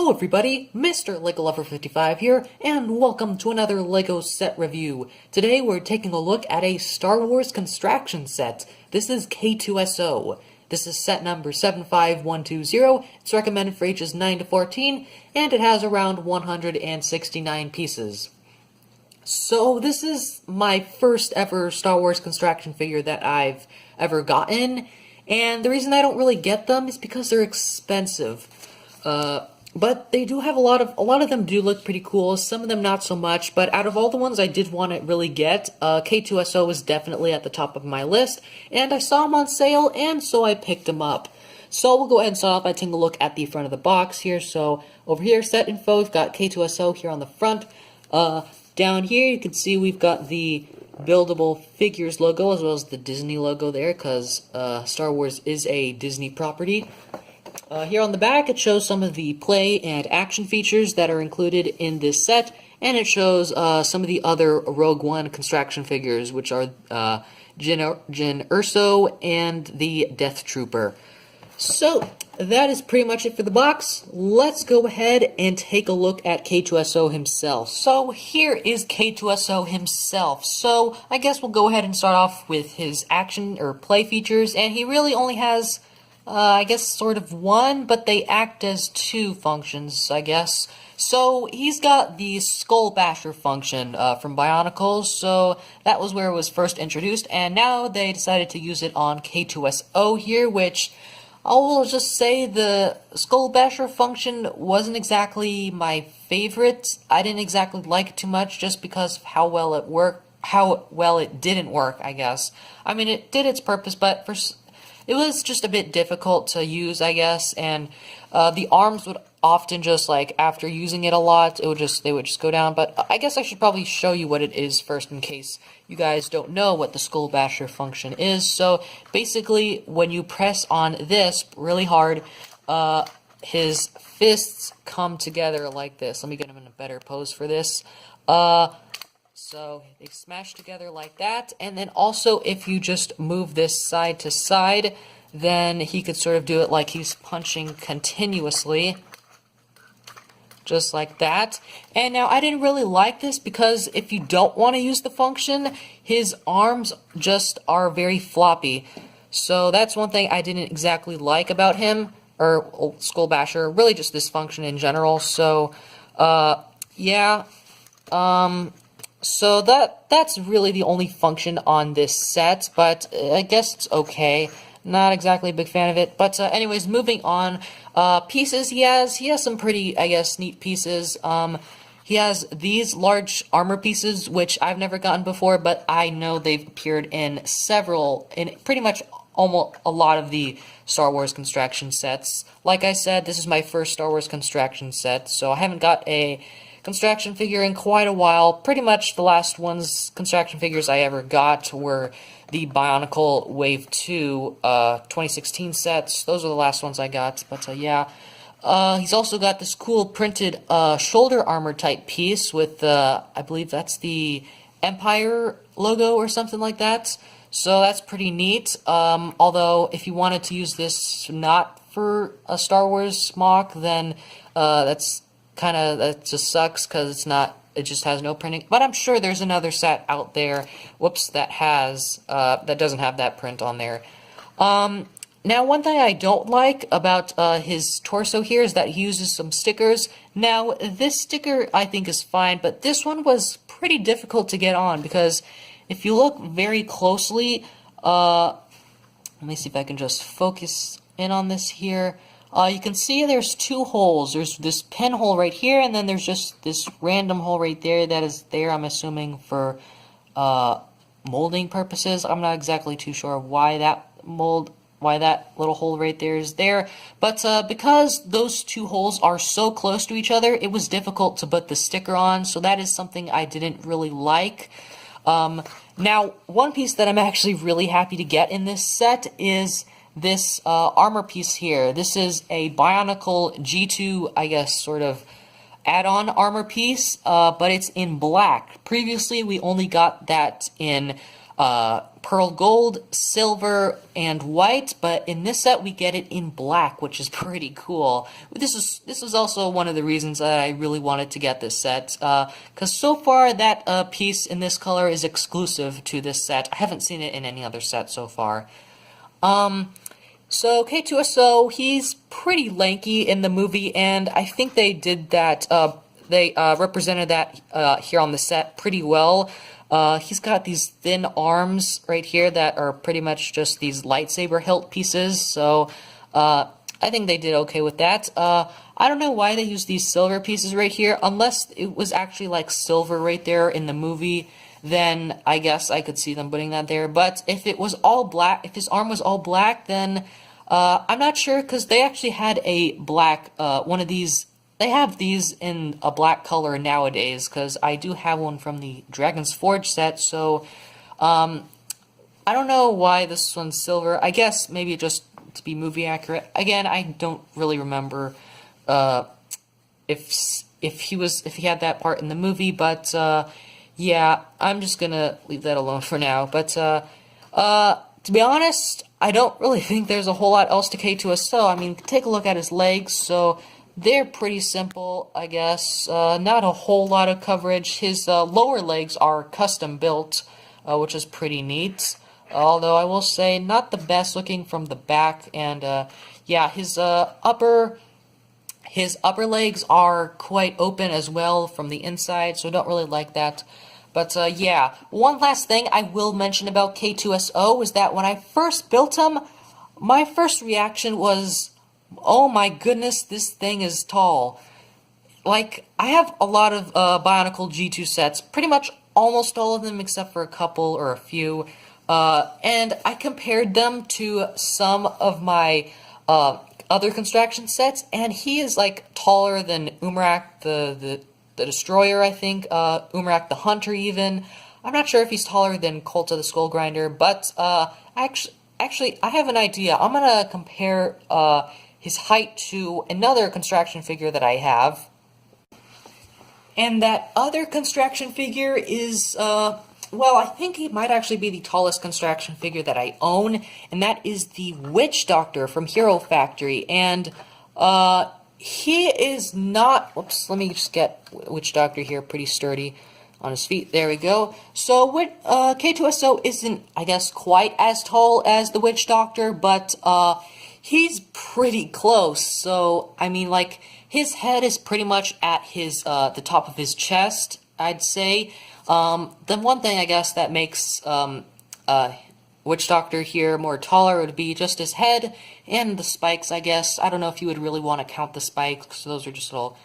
Hello everybody, Mr. LEGO Lover 55 here, and welcome to another LEGO set review. Today we're taking a look at a Star Wars construction set. This is K-2SO. This is set number 75120, it's recommended for ages 9 to 14, and it has around 169 pieces. So this is my first ever Star Wars construction figure that I've ever gotten, and the reason I don't really get them is because they're expensive. But they do have a lot of them do look pretty cool, some of them not so much, but out of all the ones I did want to really get, K-2SO was definitely at the top of my list, and I saw them on sale, and so I picked them up. So we'll go ahead and start off by taking a look at the front of the box here. So over here, set info, we've got K-2SO here on the front. Down here you can see we've got the buildable figures logo as well as the Disney logo there, because Star Wars is a Disney property. Here on the back, it shows some of the play and action features that are included in this set, and it shows some of the other Rogue One construction figures, which are K-2SO and the Death Trooper. So, that is pretty much it for the box. Let's go ahead and take a look at K-2SO himself. So, here is K-2SO himself. So, I guess we'll go ahead and start off with his action or play features, and he really only has I guess sort of one, but they act as two functions, I guess. So he's got the Skull Basher function from Bionicles, so that was where it was first introduced, and now they decided to use it on K-2SO here, which I will just say the Skull Basher function wasn't exactly my favorite. I didn't exactly like it too much just because of how well it worked, how well it didn't work, I guess. I mean, it did its purpose, but it was just a bit difficult to use, I guess, and the arms would often just, like, after using it a lot, they would just go down, but I guess I should probably show you what it is first in case you guys don't know what the Skull Basher function is. So, basically, when you press on this really hard, his fists come together like this. Let me get him in a better pose for this. So they smash together like that, and then also if you just move this side to side, then he could sort of do it like he's punching continuously, just like that. And now I didn't really like this because if you don't want to use the function, his arms just are very floppy. So that's one thing I didn't exactly like about him, or Skull Basher, really just this function in general. So, yeah, so that's really the only function on this set, but I guess it's okay. Not exactly a big fan of it, but anyways, moving on. Pieces he has some pretty, I guess, neat pieces. He has these large armor pieces, which I've never gotten before, but I know they've appeared in pretty much almost a lot of the Star Wars construction sets. Like I said, this is my first Star Wars construction set, so I haven't got a construction figure in quite a while. Pretty much the last construction figures I ever got were the Bionicle Wave 2 2016 sets. Those are the last ones I got, but yeah. He's also got this cool printed shoulder armor type piece with, I believe that's the Empire logo or something like that. So that's pretty neat. Although if you wanted to use this not for a Star Wars mock, then that just sucks because it just has no printing. But I'm sure there's another set out there, that doesn't have that print on there. Now, one thing I don't like about his torso here is that he uses some stickers. Now, this sticker I think is fine, but this one was pretty difficult to get on because if you look very closely, let me see if I can just focus in on this here. You can see there's two holes. There's this pinhole right here, and then there's just this random hole right there that is there, I'm assuming, for molding purposes. I'm not exactly too sure why that little hole right there is there. But because those two holes are so close to each other, it was difficult to put the sticker on, so that is something I didn't really like. Now, one piece that I'm actually really happy to get in this set is this armor piece here. This is a Bionicle G2, I guess, sort of add-on armor piece, but it's in black. Previously, we only got that in pearl gold, silver, and white, but in this set we get it in black, which is pretty cool. This was also one of the reasons that I really wanted to get this set, because so far that piece in this color is exclusive to this set. I haven't seen it in any other set so far. So K-2SO, he's pretty lanky in the movie, and I think they did that, they represented that here on the set pretty well. He's got these thin arms right here that are pretty much just these lightsaber hilt pieces, so I think they did okay with that. I don't know why they used these silver pieces right here, unless it was actually like silver right there in the movie, then I guess I could see them putting that there. But if it was all black, if his arm was all black, then I'm not sure, because they actually had a black, one of these. They have these in a black color nowadays, because I do have one from the Dragon's Forge set, so I don't know why this one's silver. I guess maybe just to be movie accurate. Again, I don't really remember if he had that part in the movie, but yeah, I'm just gonna leave that alone for now. But to be honest, I don't really think there's a whole lot else to K-2SO. I mean, take a look at his legs, so they're pretty simple, I guess. Not a whole lot of coverage. His lower legs are custom built, which is pretty neat. Although I will say, not the best looking from the back. And yeah, his upper legs are quite open as well from the inside, so I don't really like that. But yeah, one last thing I will mention about K-2SO is that when I first built him, my first reaction was, oh my goodness, this thing is tall. Like, I have a lot of Bionicle G2 sets, pretty much almost all of them except for a couple or a few, and I compared them to some of my other construction sets, and he is like taller than Umarak the Destroyer, I think, Umarak the Hunter even. I'm not sure if he's taller than Colt of the Skull Grinder, but actually, I have an idea. I'm gonna compare his height to another construction figure that I have. And that other construction figure is, well, I think he might actually be the tallest construction figure that I own, and that is the Witch Doctor from Hero Factory. And he is not, whoops, let me just get Witch Doctor here, pretty sturdy on his feet. There we go. So K-2SO isn't, I guess, quite as tall as the Witch Doctor, but he's pretty close. So I mean, like, his head is pretty much at his the top of his chest, I'd say. Then one thing I guess that makes Witch Doctor here more taller would be just his head and the spikes, I guess. I don't know if you would really want to count the spikes, because those are just little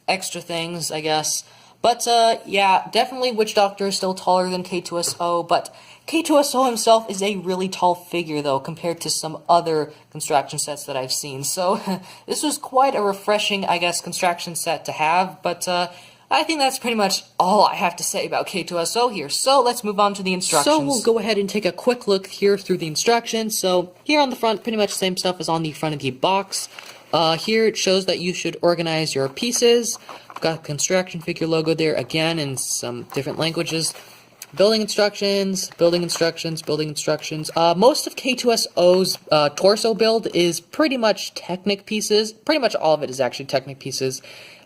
extra things, I guess. But yeah, definitely Witch Doctor is still taller than K-2SO, but K-2SO himself is a really tall figure, though, compared to some other construction sets that I've seen. So this was quite a refreshing, I guess, construction set to have, but I think that's pretty much all I have to say about K-2SO here. So let's move on to the instructions. So we'll go ahead and take a quick look here through the instructions. So here on the front, pretty much the same stuff as on the front of the box. Here it shows that you should organize your pieces. I've got a construction figure logo there again in some different languages. Building instructions, building instructions, building instructions. Most of K-2SO's torso build is pretty much Technic pieces. Pretty much all of it is actually Technic pieces.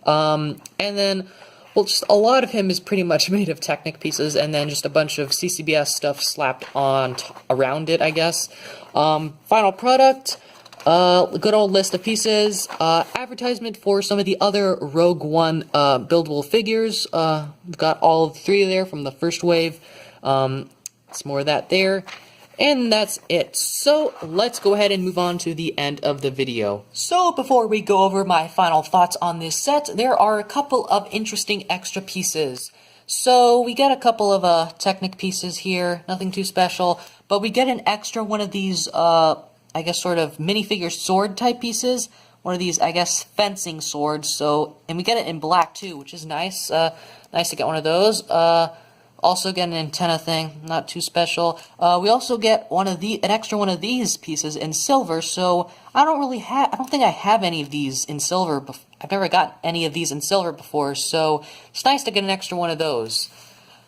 And then, well, just a lot of him is pretty much made of Technic pieces, and then just a bunch of CCBS stuff slapped on around it, I guess. Final product. Good old list of pieces, advertisement for some of the other Rogue One buildable figures. We've got all 3 there from the first wave. Some more of that there. And that's it. So let's go ahead and move on to the end of the video. So before we go over my final thoughts on this set, there are a couple of interesting extra pieces. So we get a couple of Technic pieces here, nothing too special, but we get an extra one of these I guess sort of minifigure sword type pieces. One of these, I guess, fencing swords. So, and we get it in black too, which is nice. Nice to get one of those. Also get an antenna thing, not too special. We also get an extra one of these pieces in silver. So I don't think I have any of these in silver. I've never got any of these in silver before. So it's nice to get an extra one of those.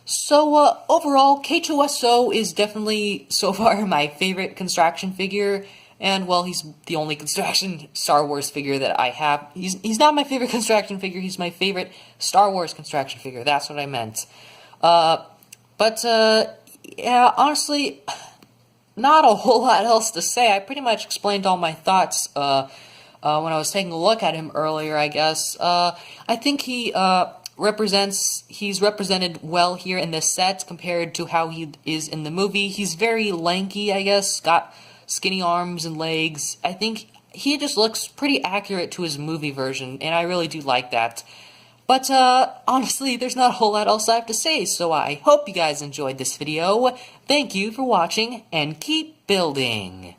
So, overall, K-2SO is definitely, so far, my favorite construction figure, and, well, he's the only construction Star Wars figure that I have. He's not my favorite construction figure, he's my favorite Star Wars construction figure, that's what I meant. Yeah, honestly, not a whole lot else to say. I pretty much explained all my thoughts, when I was taking a look at him earlier, I guess. I think he's represented well here in this set compared to how he is in the movie. He's very lanky, I guess, got skinny arms and legs. I think he just looks pretty accurate to his movie version, and I really do like that. But, honestly, there's not a whole lot else I have to say, so I hope you guys enjoyed this video. Thank you for watching, and keep building!